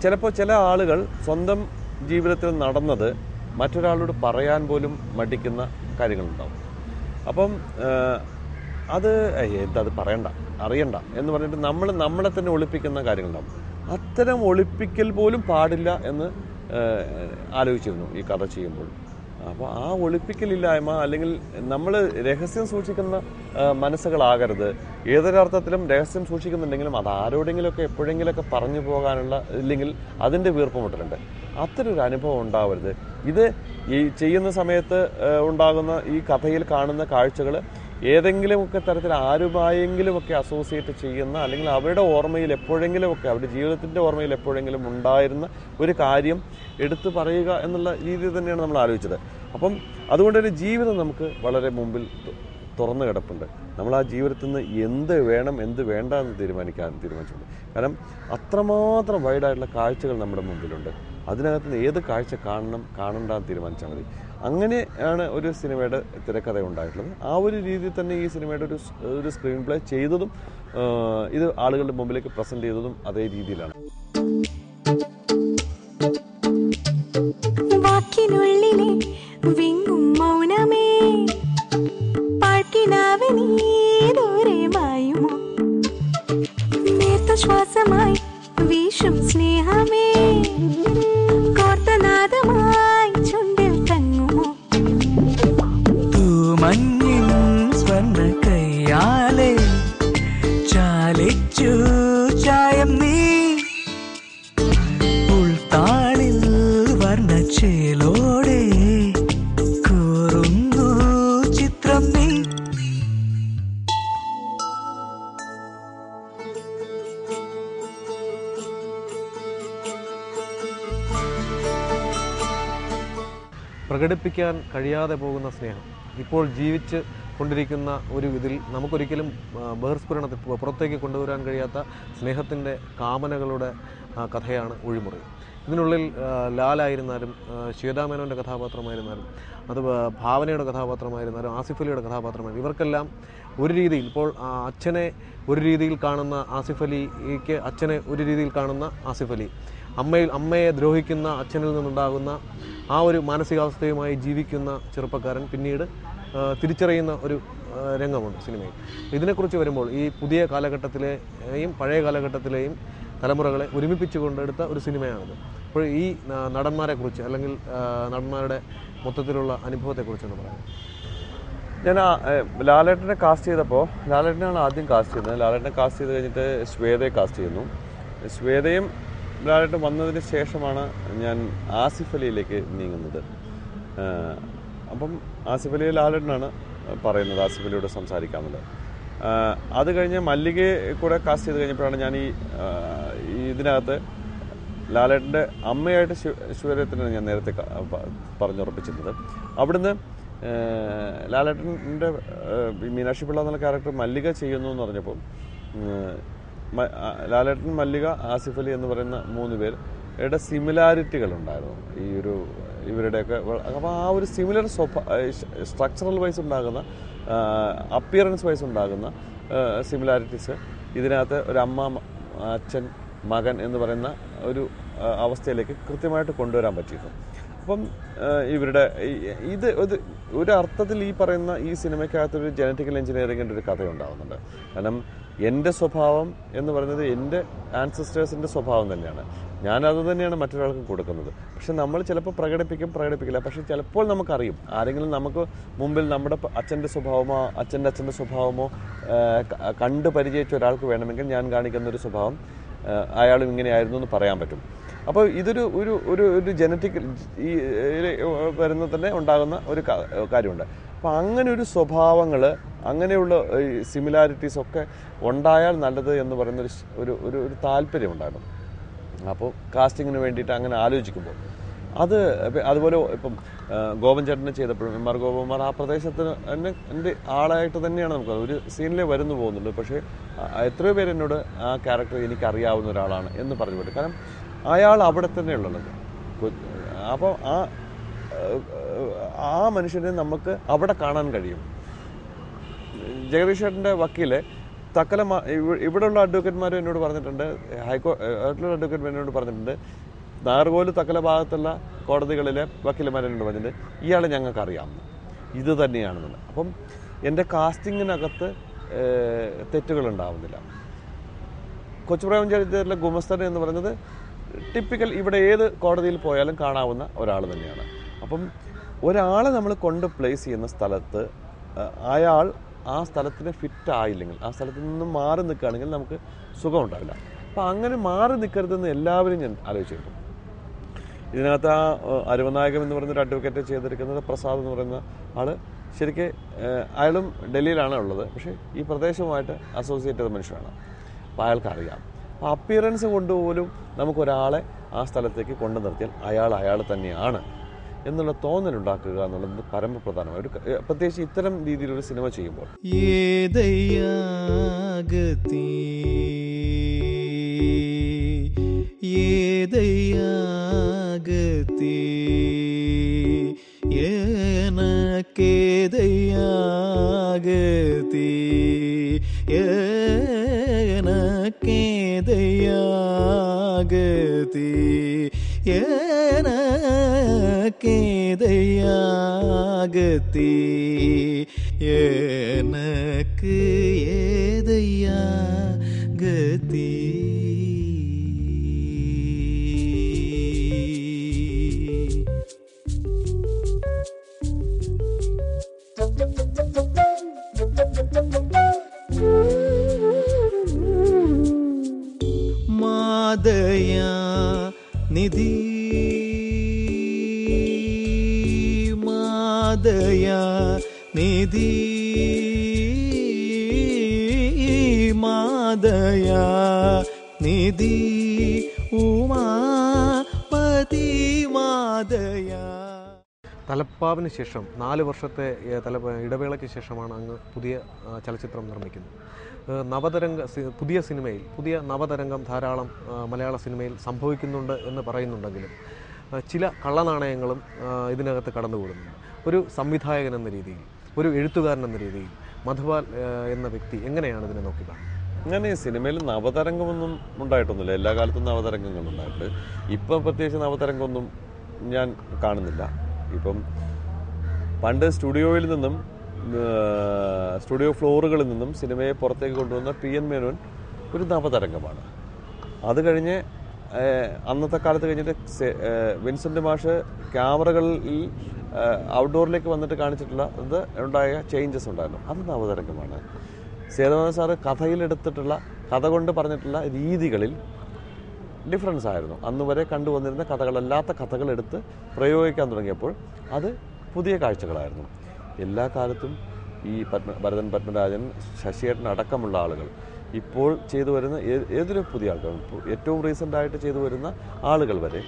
F: ചിലപ്പോൾ ചില ആളുകൾ സ്വന്തം ജീവിതത്തിൽ നടന്നത് മറ്റൊരാളോട് പറയാൻ പോലും മടിക്കുന്ന കാര്യങ്ങളുണ്ടാവും. അപ്പം അത് പറയണ്ട, അറിയണ്ട എന്ന് പറഞ്ഞിട്ട് നമ്മളെ തന്നെ ഒളിപ്പിക്കുന്ന കാര്യങ്ങളുണ്ടാവും. അത്തരം ഒളിപ്പിക്കൽ പോലും പാടില്ല എന്ന് ആലോചിച്ചിരുന്നു ഈ കഥ ചെയ്യുമ്പോൾ. അപ്പോൾ ആ ഒളിപ്പിക്കലില്ലായ്മ, അല്ലെങ്കിൽ നമ്മൾ രഹസ്യം സൂക്ഷിക്കുന്ന മനസ്സുകളാകരുത്. ഏതൊരർത്ഥത്തിലും രഹസ്യം സൂക്ഷിക്കുന്നുണ്ടെങ്കിലും അത് ആരോടെങ്കിലുമൊക്കെ എപ്പോഴെങ്കിലുമൊക്കെ പറഞ്ഞു പോകാനുള്ള, ഇല്ലെങ്കിൽ അതിൻ്റെ വീർപ്പുമുട്ടലുണ്ട്. അത്തരൊരു അനുഭവം ഉണ്ടാവരുത്. ഇത് ഈ ചെയ്യുന്ന സമയത്ത് ഉണ്ടാകുന്ന ഈ കഥയിൽ കാണുന്ന കാഴ്ചകൾ ഏതെങ്കിലുമൊക്കെ തരത്തിൽ ആരുമായെങ്കിലുമൊക്കെ അസോസിയേറ്റ് ചെയ്യുന്ന, അല്ലെങ്കിൽ അവരുടെ ഓർമ്മയിൽ എപ്പോഴെങ്കിലുമൊക്കെ, അവരുടെ ജീവിതത്തിൻ്റെ ഓർമ്മയിൽ എപ്പോഴെങ്കിലും ഉണ്ടായിരുന്ന ഒരു കാര്യം എടുത്തു പറയുക എന്നുള്ള രീതിയിൽ തന്നെയാണ് നമ്മൾ ആലോചിച്ചത്. അപ്പം അതുകൊണ്ട് തന്നെ ജീവിതം നമുക്ക് വളരെ മുമ്പിൽ തുറന്നു കിടപ്പുണ്ട്. നമ്മൾ ആ ജീവിതത്തിൽ നിന്ന് എന്ത് വേണം എന്ത് വേണ്ട എന്ന് തീരുമാനിച്ചിട്ടുണ്ട്. കാരണം അത്രമാത്രം വൈഡായിട്ടുള്ള കാഴ്ചകൾ നമ്മുടെ മുമ്പിലുണ്ട്. അതിനകത്ത് നിന്ന് ഏത് കാഴ്ച കാണണ്ടെന്ന് തീരുമാനിച്ചാൽ മതി. അങ്ങനെയാണ് ഒരു സിനിമയുടെ തിരക്കഥ ഉണ്ടായിട്ടുള്ളത്. ആ ഒരു രീതിയിൽ തന്നെ ഈ സിനിമയുടെ ഒരു സ്ക്രീൻ പ്ലേ ചെയ്തതും ഇത് ആളുകളുടെ മുമ്പിലേക്ക് പ്രസൻറ്റ് ചെയ്തതും അതേ രീതിയിലാണ്.
G: വാക്കിനുള്ളിലെ വിങ്ങും മൗനമേ, പാട്ടിനാവനീ ദൂരെ മായുമോ, നേർത്തു ശ്വാസമായി വീശും സ്നേഹമേ കോർത്തനാദമായി ചുണ്ടിൽ തങ്ങുമോ
D: തൂമഞ്ഞിൻ സ്വർണ്ണ കയ്യാലെ ചാലിച്ചു ചായം നീ ഉൾത്താളിൽ വർണ്ണച്ചേലോടെ കൂറുന്നു ചിത്രം നീ.
A: പ്രകടിപ്പിക്കാൻ കഴിയാതെ പോകുന്ന സ്നേഹം ഇപ്പോൾ ജീവിച്ച് കൊണ്ടിരിക്കുന്ന ഒരു ഇതിൽ നമുക്കൊരിക്കലും ബഹിർസ്ഫുരണത്തിൽ പുറത്തേക്ക് കൊണ്ടുവരാൻ കഴിയാത്ത സ്നേഹത്തിൻ്റെ കാമനകളുടെ കഥയാണ് ഒഴിമുറി. ഇതിനുള്ളിൽ ലാലായിരുന്നാലും ശ്വേതാമേനോൻ്റെ കഥാപാത്രമായിരുന്നാലും അത് ഭാവനയുടെ കഥാപാത്രമായിരുന്നാലും ആസിഫ് അലിയുടെ കഥാപാത്രമായിരുന്നു, ഇവർക്കെല്ലാം ഒരു രീതിയിൽ ഇപ്പോൾ അച്ഛനെ ഒരു രീതിയിൽ കാണുന്ന ആസിഫ് അലിക്ക് അച്ഛനെ ഒരു രീതിയിൽ കാണുന്ന ആസിഫ് അലി, അമ്മയെ ദ്രോഹിക്കുന്ന അച്ഛനിൽ നിന്നുണ്ടാകുന്ന ആ ഒരു മാനസികാവസ്ഥയുമായി ജീവിക്കുന്ന ചെറുപ്പക്കാരൻ പിന്നീട് തിരിച്ചറിയുന്ന ഒരു രംഗമുണ്ട് സിനിമയിൽ. ഇതിനെക്കുറിച്ച് വരുമ്പോൾ ഈ പുതിയ കാലഘട്ടത്തിലെയും പഴയ കാലഘട്ടത്തിലെയും തലമുറകളെ ഒരുമിപ്പിച്ച് കൊണ്ടെടുത്ത ഒരു സിനിമയാണിത്. അപ്പോൾ ഈ നടന്മാരെക്കുറിച്ച് അല്ലെങ്കിൽ നടന്മാരുടെ മൊത്തത്തിലുള്ള അനുഭവത്തെക്കുറിച്ചൊന്ന് പറയാം.
F: ഞാൻ ലാലേട്ടനെ കാസ്റ്റ് ചെയ്തപ്പോൾ ലാലേട്ടനാണ് ആദ്യം കാസ്റ്റ് ചെയ്യുന്നത്. ലാലേട്ടനെ കാസ്റ്റ് ചെയ്ത് കഴിഞ്ഞിട്ട് ശ്വേതയെ കാസ്റ്റ് ചെയ്യുന്നു. ശ്വേതയും ലാലേട്ടൻ വന്നതിന് ശേഷമാണ് ഞാൻ ആസിഫ് അലിയിലേക്ക് നീങ്ങുന്നത്. അപ്പം ആസിഫ് അലി ലാലേട്ടനാണ് പറയുന്നത് ആസിഫ് അലിയോട് സംസാരിക്കാമെന്നുള്ളത്. അത് കഴിഞ്ഞ് മല്ലികയെ കൂടെ കാസ്റ്റ് ചെയ്ത് കഴിഞ്ഞപ്പോഴാണ് ഞാൻ ഇതിനകത്ത് ലാലേട്ടൻ്റെ അമ്മയായിട്ട് ശ്വേതത്തിനാണ് ഞാൻ നേരത്തെ പറഞ്ഞുറപ്പിച്ചിരുന്നത്. അവിടുന്ന് ലാലേട്ടൻ്റെ മീനാക്ഷി പിള്ള എന്നുള്ള ക്യാരക്ടർ മല്ലിക ചെയ്യുന്നു എന്ന് പറഞ്ഞപ്പോൾ ലാലേട്ടൻ, മല്ലിക, ആസിഫ് അലി എന്ന് പറയുന്ന 3 പേരുടെ സിമിലാരിറ്റികൾ ഉണ്ടായിരുന്നു ഇവരുടെയൊക്കെ. അപ്പോൾ ആ ഒരു സിമിലർ സ്ട്രക്ചറൽ വൈസ് ഉണ്ടാകുന്ന അപ്പിയറൻസ് വൈസ് ഉണ്ടാകുന്ന സിമിലാരിറ്റീസ് ഇതിനകത്ത് ഒരു അമ്മ, അച്ഛൻ, മകൻ എന്ന് പറയുന്ന ഒരു അവസ്ഥയിലേക്ക് കൃത്യമായിട്ട് കൊണ്ടുവരാൻ പറ്റിയിരുന്നു. അപ്പം ഇവരുടെ ഒരു അർത്ഥത്തിൽ ഈ പറയുന്ന ഈ സിനിമയ്ക്കകത്തൊരു ജനറ്റിക്കൽ എഞ്ചിനീയറിങ്ങിൻ്റെ ഒരു കഥയുണ്ടാകുന്നുണ്ട്. കാരണം എൻ്റെ സ്വഭാവം എന്ന് പറയുന്നത് എൻ്റെ ആൻസസ്റ്റേഴ്സിൻ്റെ സ്വഭാവം തന്നെയാണ്. ഞാനത് തന്നെയാണ് മറ്റൊരാൾക്ക് കൊടുക്കുന്നത്. പക്ഷെ നമ്മൾ ചിലപ്പോൾ പ്രകടിപ്പിക്കില്ല. പക്ഷെ ചിലപ്പോൾ നമുക്കറിയും, ആരെങ്കിലും നമുക്ക് മുമ്പിൽ നമ്മുടെ അച്ഛൻ്റെ സ്വഭാവമോ അച്ഛൻ്റെ സ്വഭാവമോ കണ്ട് പരിചയിച്ച ഒരാൾക്ക് വേണമെങ്കിൽ ഞാൻ കാണിക്കുന്നൊരു സ്വഭാവം അയാളും ഇങ്ങനെയായിരുന്നു എന്ന് പറയാൻ പറ്റും. അപ്പോൾ ഇതൊരു ഒരു ജനറ്റിക് ഈ വരുന്ന തന്നെ ഉണ്ടാകുന്ന ഒരു കാര്യമുണ്ട്. അപ്പോൾ അങ്ങനെ ഒരു സ്വഭാവങ്ങൾ, അങ്ങനെയുള്ള സിമിലാരിറ്റീസ് ഒക്കെ ഉണ്ടായാൽ നല്ലത് എന്ന് പറയുന്ന ഒരു താല്പര്യമുണ്ടായിരുന്നു. അപ്പോൾ കാസ്റ്റിങ്ങിന് വേണ്ടിയിട്ട് അങ്ങനെ ആലോചിക്കുമ്പോൾ അതുപോലെ ഇപ്പം ഗോപൻ ചേട്ടനെ ചെയ്തപ്പോഴും എം ആർ ഗോപകുമാർ ആ പ്രദേശത്തിന് എൻ്റെ ആളായിട്ട് തന്നെയാണ് നമുക്ക് ഒരു സീനിലേ വരുന്നു പോകുന്നുള്ളൂ. പക്ഷേ എത്രയോ പേര് എന്നോട് ആ ക്യാരക്ടർ എനിക്കറിയാവുന്ന ഒരാളാണ് എന്ന് പറഞ്ഞു പറ്റും. കാരണം അയാൾ അവിടെ തന്നെയുള്ളത്. അപ്പോൾ ആ മനുഷ്യനെ നമുക്ക് അവിടെ കാണാൻ കഴിയും. ജഗദീഷ് ചേട്ടൻ്റെ വക്കീല് ഇവിടെയുള്ള അഡ്വക്കേറ്റ്മാരും എന്നോട് പറഞ്ഞിട്ടുണ്ട്, ഹൈക്കോടതിയിലുള്ള അഡ്വക്കേറ്റ്മാർ എന്നോട് പറഞ്ഞിട്ടുണ്ട്, നാഗർകോവിൽ തക്കല ഭാഗത്തുള്ള കോടതികളിലെ വക്കീലന്മാരെന്നോട് പറഞ്ഞിട്ടുണ്ട് ഇയാളെ ഞങ്ങൾക്കറിയാം, ഇത് തന്നെയാണെന്നുള്ളത്. അപ്പം എൻ്റെ കാസ്റ്റിങ്ങിനകത്ത് തെറ്റുകളുണ്ടാവുന്നില്ല. കൊച്ചുപ്രായം ചരിത്രത്തിലെ ഗുമസ്തൻ എന്ന് പറയുന്നത് ടിപ്പിക്കൽ ഇവിടെ ഏത് കോടതിയിൽ പോയാലും കാണാവുന്ന ഒരാൾ തന്നെയാണ്. അപ്പം ഒരാളെ നമ്മൾ കൊണ്ട് പ്ലേസ് ചെയ്യുന്ന സ്ഥലത്ത് അയാൾ ആ സ്ഥലത്തിന് ഫിറ്റ് ആയില്ലെങ്കിൽ, ആ സ്ഥലത്ത് നിന്നും മാറി നിൽക്കുകയാണെങ്കിൽ നമുക്ക് സുഖം ഉണ്ടാവില്ല. അപ്പം അങ്ങനെ മാറി നിൽക്കരുതെന്ന് എല്ലാവരും ഞാൻ ആലോചിച്ചിരുന്നു. ഇതിനകത്ത് ആ അരുവനായകം എന്ന് പറയുന്നൊരു അഡ്വക്കേറ്റ് ചെയ്തിരിക്കുന്നത് പ്രസാദ് എന്ന് പറയുന്ന ആൾ ശരിക്കും അയാളും ഡൽഹിയിലാണ് ഉള്ളത്. പക്ഷേ ഈ പ്രദേശവുമായിട്ട് അസോസിയേറ്റ് ചെയ്ത മനുഷ്യനാണ്. അപ്പോൾ അയാൾക്കറിയാം. അപ്പോൾ അപ്പിയറൻസ് കൊണ്ടുപോലും നമുക്കൊരാളെ ആ സ്ഥലത്തേക്ക് കൊണ്ടു നിർത്തിയാൽ അയാൾ തന്നെയാണ് എന്നുള്ള തോന്നലുണ്ടാക്കുക എന്നുള്ളത് പരമപ്രധാനമായ ഒരു, പ്രത്യേകിച്ച് ഇത്തരം രീതിയിലൊരു സിനിമ ചെയ്യുമ്പോൾ.
D: கேதையாகதி எனக்கு ஏதையா கதி. മാതയാ നിധി മാതയാ നിധി മാതയാ നിധി ഉമാപതി മാതയാ.
A: തലപ്പാവിന് ശേഷം 4 വർഷത്തെ ഇടവേളയ്ക്ക് ശേഷമാണ് അങ്ങ് പുതിയ ചലച്ചിത്രം നിർമ്മിക്കുന്നത്. പുതിയ സിനിമയിൽ പുതിയ നവതരംഗം ധാരാളം മലയാള സിനിമയിൽ സംഭവിക്കുന്നുണ്ട് എന്ന് പറയുന്നുണ്ടെങ്കിലും ചില കള്ളനാണയങ്ങളും ഇതിനകത്ത് കടന്നുകൂടുന്നുണ്ട്. ഒരു സംവിധായകൻ എന്ന രീതിയിൽ, ഒരു എഴുത്തുകാരൻ എന്ന രീതിയിൽ മധുപാൽ എന്ന വ്യക്തി എങ്ങനെയാണ് ഇതിനെ നോക്കിക്കാണുന്നത്?
F: അങ്ങനെ സിനിമയിൽ നവതരംഗമൊന്നും ഉണ്ടായിട്ടൊന്നുമില്ല. എല്ലാ കാലത്തും നവതരംഗങ്ങളുണ്ടായിട്ട് ഇപ്പം പ്രത്യേകിച്ച് നവതരംഗമൊന്നും ഞാൻ കാണുന്നില്ല. ഇപ്പം പണ്ട് സ്റ്റുഡിയോയിൽ നിന്നും സ്റ്റുഡിയോ ഫ്ലോറുകളിൽ നിന്നും സിനിമയെ പുറത്തേക്ക് കൊണ്ടുവന്ന PN മേനോൻ ഒരു നവതരംഗമാണ്. അത് കഴിഞ്ഞ് അന്നത്തെ കാലത്ത് കഴിഞ്ഞിട്ട് വിൻസെൻ്റ് മാഷ് ക്യാമറകളിൽ ഔട്ട്ഡോറിലേക്ക് വന്നിട്ട് കാണിച്ചിട്ടുള്ള ഇത് ഉണ്ടായ ചേഞ്ചസ് ഉണ്ടായിരുന്നു. അത് നവതരംഗമാണ്. സേതുമാധവൻ സാറ് കഥയിലെടുത്തിട്ടുള്ള കഥ കൊണ്ട് പറഞ്ഞിട്ടുള്ള രീതികളിൽ ഡിഫറൻസ് ആയിരുന്നു. അന്ന് വരെ കണ്ടുവന്നിരുന്ന കഥകളല്ലാത്ത കഥകളെടുത്ത് പ്രയോഗിക്കാൻ തുടങ്ങിയപ്പോൾ അത് പുതിയ കാഴ്ചകളായിരുന്നു. എല്ലാ കാലത്തും ഈ ഭരതൻ പത്മരാജൻ, ശശിയേട്ടൻ അടക്കമുള്ള ആളുകൾ ഇപ്പോൾ ചെയ്തു വരുന്ന ഏതൊരു പുതിയ ആൾക്കാരും, ഏറ്റവും റീസെൻ്റായിട്ട് ചെയ്തു വരുന്ന ആളുകൾ വരെ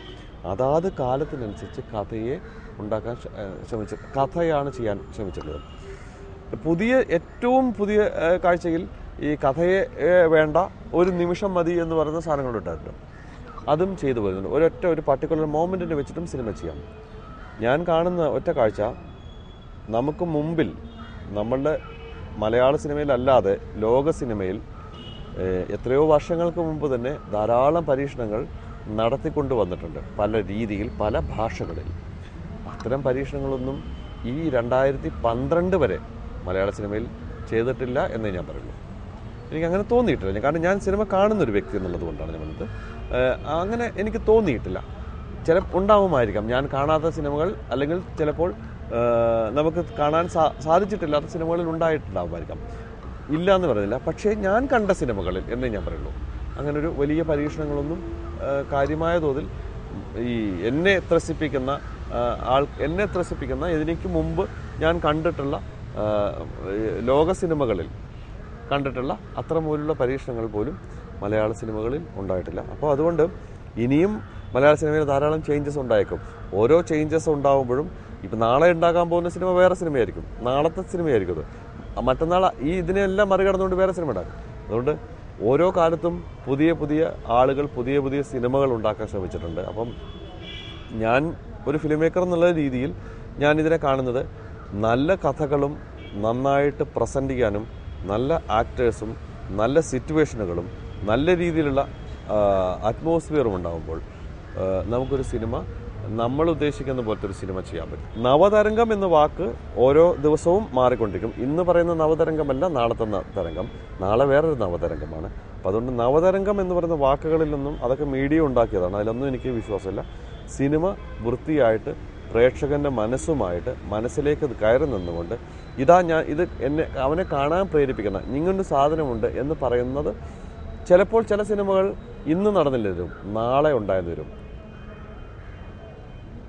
F: അതാത് കാലത്തിനനുസരിച്ച് കഥയെ ഉണ്ടാക്കാൻ കഥയാണ് ചെയ്യാൻ ശ്രമിച്ചിട്ടുള്ളത്. ഏറ്റവും പുതിയ കാഴ്ചയിൽ ഈ കഥയെ വേണ്ട, ഒരു നിമിഷം മതി എന്ന് പറയുന്ന സാധനങ്ങളുണ്ടായിരുന്നു. അതും ചെയ്തു വരുന്നുണ്ട്. ഒരു പർട്ടിക്കുലർ മോമെൻറ്റിനെ വെച്ചിട്ടും സിനിമ ചെയ്യാം. ഞാൻ കാണുന്ന ഒറ്റ കാഴ്ച, നമുക്ക് മുമ്പിൽ നമ്മളുടെ മലയാള സിനിമയിലല്ലാതെ ലോക സിനിമയിൽ എത്രയോ വർഷങ്ങൾക്ക് മുമ്പ് തന്നെ ധാരാളം പരീക്ഷണങ്ങൾ നടത്തിക്കൊണ്ട് വന്നിട്ടുണ്ട്. പല രീതിയിൽ, പല ഭാഷകളിൽ. അത്തരം പരീക്ഷണങ്ങളൊന്നും ഈ 2012 വരെ മലയാള സിനിമയിൽ ചെയ്തിട്ടില്ല എന്നേ ഞാൻ പറയുള്ളൂ. എനിക്കങ്ങനെ തോന്നിയിട്ടില്ല. കാരണം ഞാൻ സിനിമ കാണുന്നൊരു വ്യക്തി എന്നുള്ളത് കൊണ്ടാണ് ഞാൻ പറഞ്ഞത്. അങ്ങനെ എനിക്ക് തോന്നിയിട്ടില്ല. ഉണ്ടാവുമായിരിക്കാം ഞാൻ കാണാത്ത സിനിമകൾ, അല്ലെങ്കിൽ ചിലപ്പോൾ നമുക്ക് കാണാൻ സാധിച്ചിട്ടില്ലാത്ത സിനിമകളിൽ ഉണ്ടായിട്ടുണ്ടാവുമായിരിക്കാം. ഇല്ല എന്ന് പറയുന്നില്ല. പക്ഷേ ഞാൻ കണ്ട സിനിമകളിൽ എന്നേ ഞാൻ പറയുള്ളൂ. അങ്ങനൊരു വലിയ പരീക്ഷണങ്ങളൊന്നും കാര്യമായ തോതിൽ ഈ എന്നെ ത്രസിപ്പിക്കുന്ന ഇതിനേക്ക് മുമ്പ് ഞാൻ കണ്ടിട്ടുള്ള ലോക സിനിമകളിൽ കണ്ടിട്ടുള്ള അത്രപോലുള്ള പരീക്ഷണങ്ങൾ പോലും മലയാള സിനിമകളിൽ ഉണ്ടായിട്ടില്ല. അപ്പോൾ അതുകൊണ്ട് ഇനിയും മലയാള സിനിമയിൽ ധാരാളം ചേഞ്ചസ് ഉണ്ടായേക്കും. ഓരോ ചേഞ്ചസ് ഉണ്ടാകുമ്പോഴും ഇപ്പം നാളെ ഉണ്ടാകാൻ പോകുന്ന സിനിമ വേറെ സിനിമയായിരിക്കും, നാളത്തെ സിനിമയായിരിക്കും അത്. മറ്റന്നാൾ ഇതിനെല്ലാം മറികടന്നുകൊണ്ട് വേറെ സിനിമ ഉണ്ടാകും. അതുകൊണ്ട് ഓരോ കാലത്തും പുതിയ പുതിയ ആളുകൾ പുതിയ പുതിയ സിനിമകൾ ഉണ്ടാക്കാൻ ശ്രമിച്ചിട്ടുണ്ട്. അപ്പം ഞാൻ ഒരു ഫിലിം മേക്കർ എന്നുള്ള രീതിയിൽ ഞാൻ ഇതിനെ കാണുന്നത് നല്ല കഥകളും നന്നായിട്ട് പ്രസൻറ്റ് ചെയ്യാനും നല്ല ആക്ടേഴ്സും നല്ല സിറ്റുവേഷനുകളും നല്ല രീതിയിലുള്ള അറ്റ്മോസ്ഫിയറും ഉണ്ടാകുമ്പോൾ നമുക്കൊരു സിനിമ നമ്മൾ ഉദ്ദേശിക്കുന്ന പോലത്തെ ഒരു സിനിമ ചെയ്യാൻ പറ്റും. നവതരംഗം എന്ന വാക്ക് ഓരോ ദിവസവും മാറിക്കൊണ്ടിരിക്കും. ഇന്ന് പറയുന്ന നവതരംഗമല്ല നാളത്തെ തരംഗം, നാളെ വേറൊരു നവതരംഗമാണ്. അപ്പോൾ അതുകൊണ്ട് നവതരംഗം എന്ന് പറയുന്ന വാക്കുകളിലൊന്നും അതൊക്കെ മീഡിയ ഉണ്ടാക്കിയതാണ്, അതിലൊന്നും എനിക്ക് വിശ്വാസമില്ല. സിനിമ വൃത്തിയായിട്ട് പ്രേക്ഷകൻ്റെ മനസ്സിലേക്ക് കയറി നിന്നുകൊണ്ട് അവനെ കാണാൻ പ്രേരിപ്പിക്കുന്ന ഇങ്ങനൊരു സാധനമുണ്ട് എന്ന് പറയുന്നത് ചിലപ്പോൾ ചില സിനിമകൾ ഇന്ന് നടന്നില്ല വരും, നാളെ ഉണ്ടായെന്ന് വരും.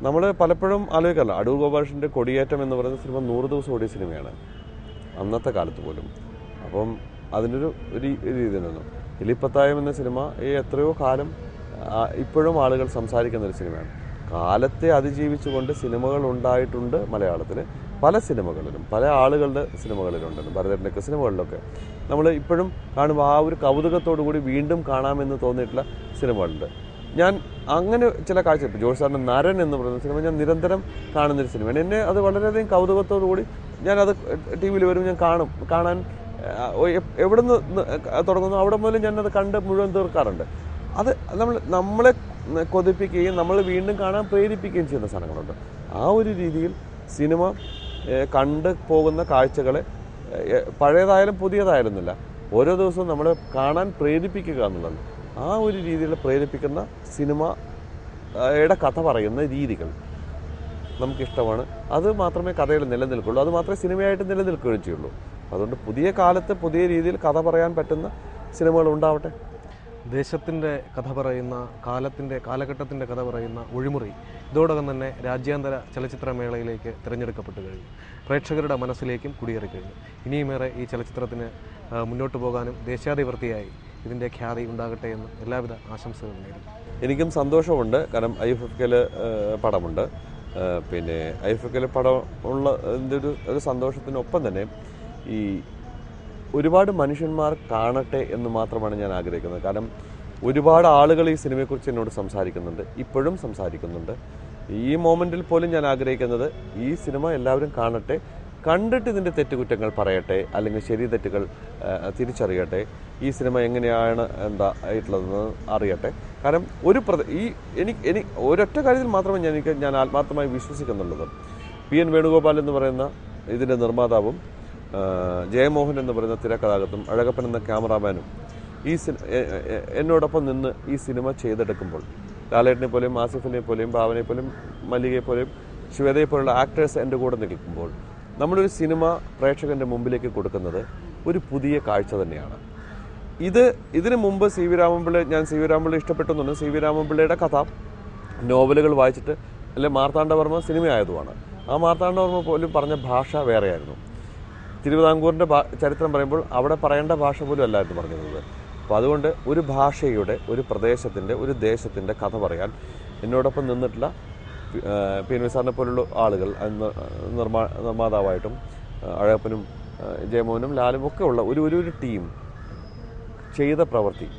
F: നമ്മൾ പലപ്പോഴും ആലോചിക്കാറില്ല, അടൂർ ഗോപാലകൃഷ്ണൻ്റെ കൊടിയേറ്റം എന്ന് പറയുന്ന സിനിമ 100 ദിവസം ഓടിയ സിനിമയാണ് അന്നത്തെ കാലത്ത് പോലും. അപ്പം അതിനൊരു രീതിയിലൊന്നും എലിപ്പത്തായം എന്ന സിനിമ എത്രയോ കാലം ഇപ്പോഴും ആളുകൾ സംസാരിക്കുന്ന ഒരു സിനിമയാണ്. കാലത്തെ അതിജീവിച്ചുകൊണ്ട് സിനിമകൾ ഉണ്ടായിട്ടുണ്ട് മലയാളത്തിൽ. പല സിനിമകളിലും പല ആളുകളുടെ സിനിമകളിലുണ്ട്. ഭരതൻ്റെയൊക്കെ സിനിമകളിലൊക്കെ നമ്മൾ ഇപ്പോഴും കാണുമ്പോൾ ആ ഒരു കൗതുകത്തോടു കൂടി വീണ്ടും കാണാമെന്ന് തോന്നിയിട്ടുള്ള സിനിമകളുണ്ട്. ഞാൻ അങ്ങനെ ചില കാഴ്ച, ഇപ്പോൾ ജോർജ് സാറിൻ്റെ നരൻ എന്ന് പറയുന്ന സിനിമ ഞാൻ നിരന്തരം കാണുന്നൊരു സിനിമയാണ്. എന്നെ അത് വളരെയധികം കൗതുകത്തോടു കൂടി ഞാനത് TV-യിൽ വരും, ഞാൻ കാണാൻ എവിടെ നിന്ന് തുടങ്ങുന്നു അവിടെ മുതൽ ഞാനത് കണ്ട് മുഴുവൻ തീർക്കാറുണ്ട്. അത് നമ്മളെ കൊതിപ്പിക്കുകയും നമ്മൾ വീണ്ടും കാണാൻ പ്രേരിപ്പിക്കുകയും ചെയ്യുന്ന സാധനങ്ങളുണ്ട്. ആ ഒരു രീതിയിൽ സിനിമ കണ്ട് പോകുന്ന കാഴ്ചകളെ പഴയതായാലും പുതിയതായാലുമില്ല, ഓരോ ദിവസവും നമ്മളെ കാണാൻ പ്രേരിപ്പിക്കുക എന്നുള്ളത്. ആ ഒരു രീതിയിൽ പ്രേരിപ്പിക്കുന്ന സിനിമയുടെ കഥ പറയുന്ന രീതികൾ നമുക്കിഷ്ടമാണ്. അത് മാത്രമേ കഥയിൽ നിലനിൽക്കുള്ളൂ, അത് മാത്രമേ സിനിമയായിട്ട് നിലനിൽക്കുകയും ചെയ്യുള്ളൂ. അതുകൊണ്ട് പുതിയ കാലത്ത് പുതിയ രീതിയിൽ കഥ പറയാൻ പറ്റുന്ന സിനിമകൾ ഉണ്ടാവട്ടെ.
A: ദേശത്തിൻ്റെ കഥ പറയുന്ന കാലഘട്ടത്തിൻ്റെ കഥ പറയുന്ന ഒഴിമുറി ഇതോടകം തന്നെ രാജ്യാന്തര ചലച്ചിത്രമേളയിലേക്ക് തിരഞ്ഞെടുക്കപ്പെട്ടു കഴിഞ്ഞു. പ്രേക്ഷകരുടെ മനസ്സിലേക്കും കുടിയേറിക്കഴിഞ്ഞു. ഇനിയുമേറെ ഈ ചലച്ചിത്രത്തിന് മുന്നോട്ട് പോകാനും ദേശാധിപൃതിയായി ഇതിൻ്റെ ഖ്യാതി ഉണ്ടാകട്ടെ എന്ന് എല്ലാവിധ ആശംസകളും നേരുന്നു.
F: എനിക്കും സന്തോഷമുണ്ട്. കാരണം IFFK പടമുണ്ട്. പിന്നെ IFFK പടം ഉള്ള ഒരു സന്തോഷത്തിനൊപ്പം തന്നെ ഈ ഒരുപാട് മനുഷ്യന്മാർ കാണട്ടെ എന്ന് മാത്രമാണ് ഞാൻ ആഗ്രഹിക്കുന്നത്. കാരണം ഒരുപാട് ആളുകൾ ഈ സിനിമയെക്കുറിച്ച് എന്നോട് സംസാരിക്കുന്നുണ്ട്, ഇപ്പോഴും സംസാരിക്കുന്നുണ്ട്. ഈ മൊമെൻറ്റിൽ പോലും ഞാൻ ആഗ്രഹിക്കുന്നത് ഈ സിനിമ എല്ലാവരും കാണട്ടെ, കണ്ടിട്ട് ഇതിൻ്റെ തെറ്റുകുറ്റങ്ങൾ പറയട്ടെ, അല്ലെങ്കിൽ ശരി തെറ്റുകൾ തിരിച്ചറിയട്ടെ, ഈ സിനിമ എങ്ങനെയാണ് ആയിട്ടുള്ളതെന്ന് അറിയട്ടെ. കാരണം എനിക്ക് ഒരൊറ്റ കാര്യത്തിൽ മാത്രമേ ഞാൻ ആത്മാർത്ഥമായി വിശ്വസിക്കുന്നുള്ളത്. PN വേണുഗോപാൽ എന്ന് പറയുന്ന ഇതിൻ്റെ നിർമ്മാതാവും ജയമോഹൻ എന്ന് പറയുന്ന തിരക്കഥാകൃത്തും അഴകപ്പൻ എന്ന ക്യാമറാമാനും എന്നോടൊപ്പം നിന്ന് ഈ സിനിമ ചെയ്തെടുക്കുമ്പോൾ ലാലേട്ടനെ പോലെയും ആസിഫിനെ പോലെയും ഭാവനെ പോലെയും മല്ലികയെ പോലെയും ശ്വേതയെ പോലുള്ള ആക്ടേഴ്സ് എൻ്റെ കൂടെ നിൽക്കുമ്പോൾ നമ്മളൊരു സിനിമ പ്രേക്ഷകൻ്റെ മുമ്പിലേക്ക് കൊടുക്കുന്നത് ഒരു പുതിയ കാഴ്ച തന്നെയാണ്. ഇതിനു മുമ്പ് CV രാമൻപിള്ള ഇഷ്ടപ്പെട്ടെന്നുണ്ട്. CV രാമൻപിള്ളയുടെ കഥ നോവലുകൾ വായിച്ചിട്ട് അല്ലെ മാർത്താണ്ഡവർമ്മ സിനിമയായതുമാണ്. ആ മാർത്താണ്ഡവർമ്മ പോലും പറഞ്ഞ ഭാഷ വേറെയായിരുന്നു. തിരുവിതാംകൂറിൻ്റെ ചരിത്രം പറയുമ്പോൾ അവിടെ പറയേണ്ട ഭാഷ പോലും അല്ലായിരുന്നു പറഞ്ഞിരുന്നത്. അപ്പോൾ അതുകൊണ്ട് ഒരു ഭാഷയുടെ, ഒരു പ്രദേശത്തിൻ്റെ, ഒരു ദേശത്തിൻ്റെ കഥ പറയാൻ എന്നോടൊപ്പം നിന്നിട്ടുള്ള PN സാറിനെ പോലുള്ള ആളുകൾ നിർമ്മാതാവായിട്ടും അഴകപ്പനും ജയമോഹനും ലാലും ഒക്കെ ഉള്ള ഒരു ടീം ചെയ്ത പ്രവൃത്തി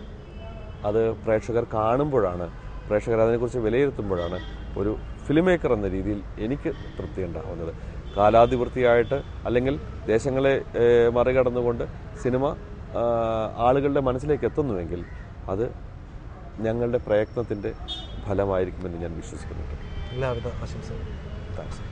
F: അത് പ്രേക്ഷകർ കാണുമ്പോഴാണ്, പ്രേക്ഷകർ അതിനെക്കുറിച്ച് വിലയിരുത്തുമ്പോഴാണ് ഒരു ഫിലിം മേക്കർ എന്ന രീതിയിൽ എനിക്ക് തൃപ്തി ഉണ്ടാകുന്നത്. കാലാതിവൃത്തിയായിട്ട് അല്ലെങ്കിൽ ദേശങ്ങളെ മറികടന്നുകൊണ്ട് സിനിമ ആളുകളുടെ മനസ്സിലേക്ക് എത്തുന്നുവെങ്കിൽ അത് ഞങ്ങളുടെ പ്രയത്നത്തിൻ്റെ ഫലമായിരിക്കുമെന്ന് ഞാൻ വിശ്വസിക്കുന്നുണ്ട്.
A: എല്ലാവിധ ആശംസകളും. താങ്ക്സ്.